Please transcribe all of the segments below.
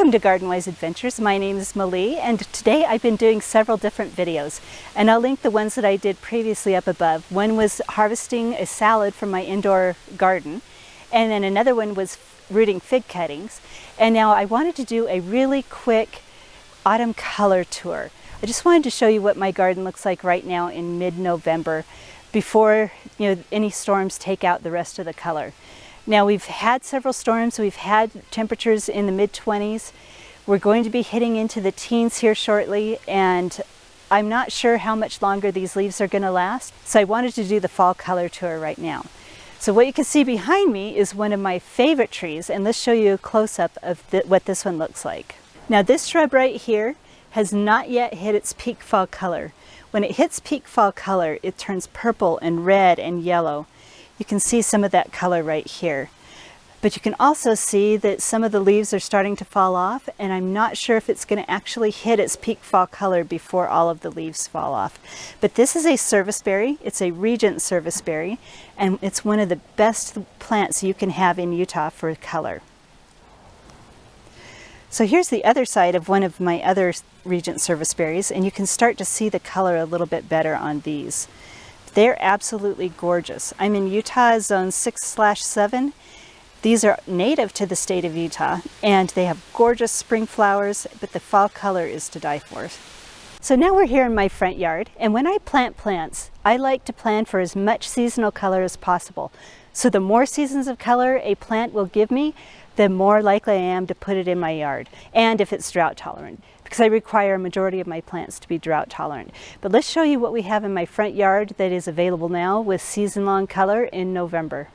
Welcome to Garden Wise Adventures. My name is Malie, and today I've been doing several different videos, and I'll link the ones that I did previously up above. One was harvesting a salad from my indoor garden, and then another one was rooting fig cuttings. And now I wanted to do a really quick autumn color tour. I just wanted to show you what my garden looks like right now in mid-November before any storms take out the rest of the color. Now we've had several storms, we've had temperatures in the mid-20s. We're going to be hitting into the teens here shortly, and I'm not sure how much longer these leaves are going to last, so I wanted to do the fall color tour right now. So what you can see behind me is one of my favorite trees, and let's show you a close-up of what this one looks like. Now this shrub right here has not yet hit its peak fall color. When it hits peak fall color, it turns purple and red and yellow. You can see some of that color right here. But you can also see that some of the leaves are starting to fall off, and I'm not sure if it's going to actually hit its peak fall color before all of the leaves fall off. But this is a serviceberry. It's a Regent serviceberry, and it's one of the best plants you can have in Utah for color. So here's the other side of one of my other Regent serviceberries, and you can start to see the color a little bit better on these. They're absolutely gorgeous. I'm in Utah zone 6/7. These are native to the state of Utah, and they have gorgeous spring flowers, but the fall color is to die for. So now we're here in my front yard, and when I plant plants, I like to plan for as much seasonal color as possible. So the more seasons of color a plant will give me, the more likely I am to put it in my yard, and if it's drought tolerant, because I require a majority of my plants to be drought tolerant. But let's show you what we have in my front yard that is available now with season-long color in November.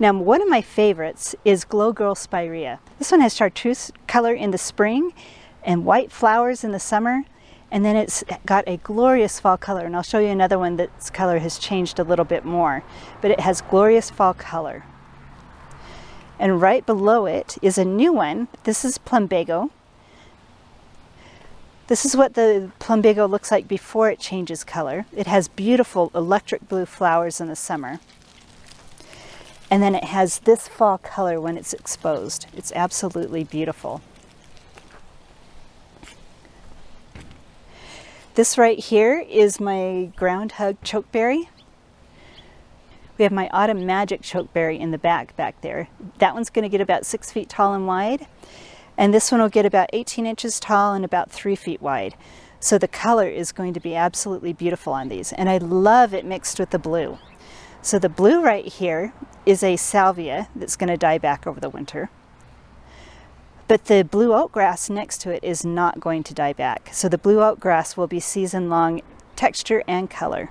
Now one of my favorites is Glow Girl Spirea. This one has chartreuse color in the spring and white flowers in the summer, and then it's got a glorious fall color, and I'll show you another one that's color has changed a little bit more, but it has glorious fall color. And right below it is a new one. This is Plumbago. This is what the Plumbago looks like before it changes color. It has beautiful electric blue flowers in the summer. And then it has this fall color when it's exposed. It's absolutely beautiful. This right here is my ground hug chokeberry. We have my Autumn Magic chokeberry in the back there. That one's going to get about 6 feet tall and wide. And this one will get about 18 inches tall and about 3 feet wide. So the color is going to be absolutely beautiful on these. And I love it mixed with the blue. So the blue right here is a salvia that's going to die back over the winter. But the blue oat grass next to it is not going to die back. So the blue oat grass will be season-long texture and color.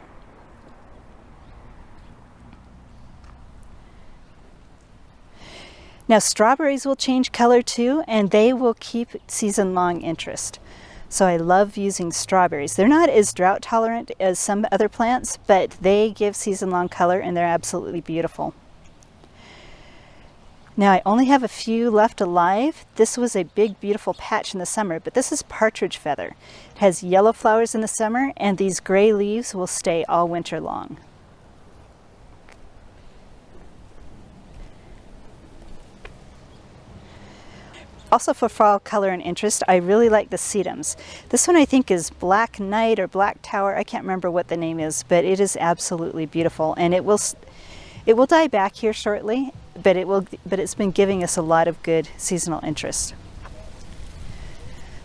Now strawberries will change color too, and they will keep season-long interest. So I love using strawberries. They're not as drought tolerant as some other plants, but they give season-long color and they're absolutely beautiful. Now I only have a few left alive. This was a big beautiful patch in the summer, but this is partridge feather. It has yellow flowers in the summer, and these gray leaves will stay all winter long. Also for fall color and interest, I really like the sedums. This one I think is Black Knight or Black Tower. I can't remember what the name is, but it is absolutely beautiful, and it will die back here shortly, but it's been giving us a lot of good seasonal interest.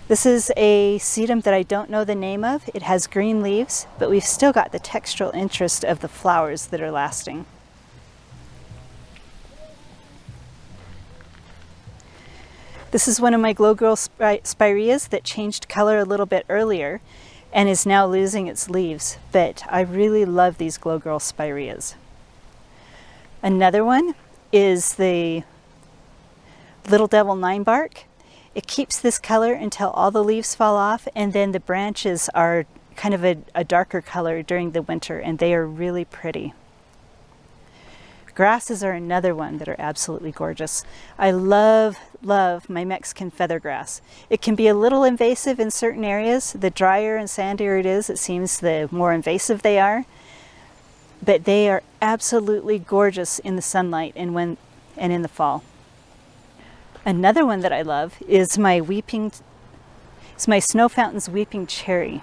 This is a sedum that I don't know the name of. It has green leaves, but we've still got the textural interest of the flowers that are lasting. This is one of my Glow Girl Spireas that changed color a little bit earlier and is now losing its leaves, but I really love these Glow Girl Spireas. Another one is the Little Devil Ninebark. It keeps this color until all the leaves fall off, and then the branches are kind of a darker color during the winter, and they are really pretty. Grasses are another one that are absolutely gorgeous. I love my Mexican feathergrass. It can be a little invasive in certain areas. The drier and sandier it is, it seems the more invasive they are. But they are absolutely gorgeous in the sunlight and in the fall. Another one that I love is my Snow Fountains Weeping Cherry.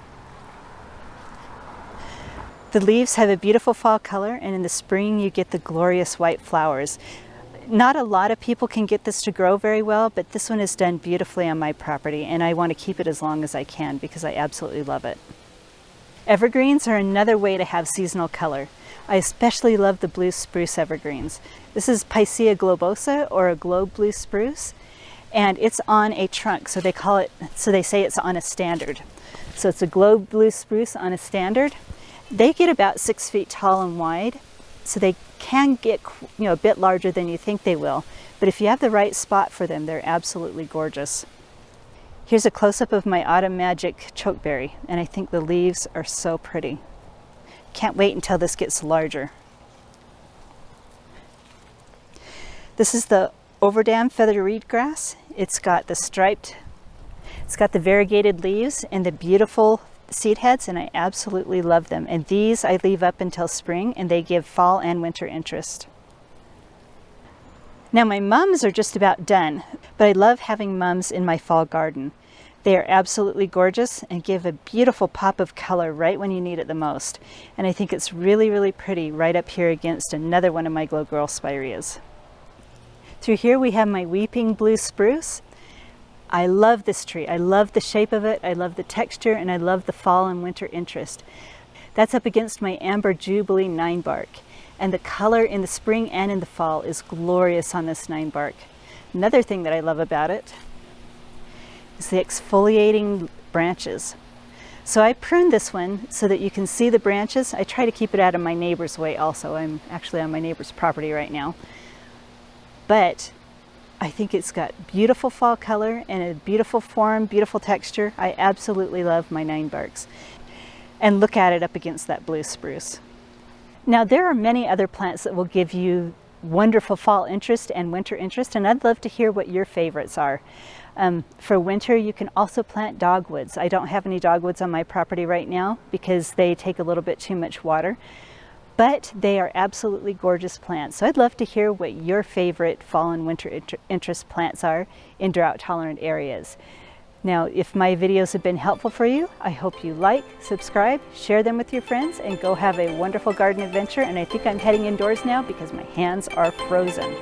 The leaves have a beautiful fall color, and in the spring you get the glorious white flowers. Not a lot of people can get this to grow very well, but this one is done beautifully on my property, and I want to keep it as long as I can because I absolutely love it. Evergreens are another way to have seasonal color. I especially love the blue spruce evergreens. This is Picea globosa, or a globe blue spruce, and it's on a trunk, so they say it's on a standard. So it's a globe blue spruce on a standard. They get about 6 feet tall and wide, so they can get a bit larger than you think they will. But if you have the right spot for them, they're absolutely gorgeous. Here's a close-up of my Autumn Magic chokeberry, and I think the leaves are so pretty. Can't wait until this gets larger. This is the Overdam feather reed grass. It's got the variegated leaves and the beautiful seed heads, and I absolutely love them. And these I leave up until spring, and they give fall and winter interest. Now my mums are just about done, but I love having mums in my fall garden. They are absolutely gorgeous and give a beautiful pop of color right when you need it the most. And I think it's really, really pretty right up here against another one of my Glow Girl spireas. Through here we have my Weeping Blue Spruce. I love this tree. I love the shape of it, I love the texture, and I love the fall and winter interest. That's up against my Amber Jubilee 9-bark. And the color in the spring and in the fall is glorious on this 9-bark. Another thing that I love about it is the exfoliating branches. So I pruned this one so that you can see the branches. I try to keep it out of my neighbor's way also. I'm actually on my neighbor's property right now. But I think it's got beautiful fall color and a beautiful form, beautiful texture. I absolutely love my 9-barks. And look at it up against that blue spruce. Now there are many other plants that will give you wonderful fall interest and winter interest, and I'd love to hear what your favorites are. For winter, you can also plant dogwoods. I don't have any dogwoods on my property right now because they take a little bit too much water, but they are absolutely gorgeous plants. So I'd love to hear what your favorite fall and winter interest plants are in drought-tolerant areas. Now, if my videos have been helpful for you, I hope you like, subscribe, share them with your friends, and go have a wonderful garden adventure. And I think I'm heading indoors now because my hands are frozen.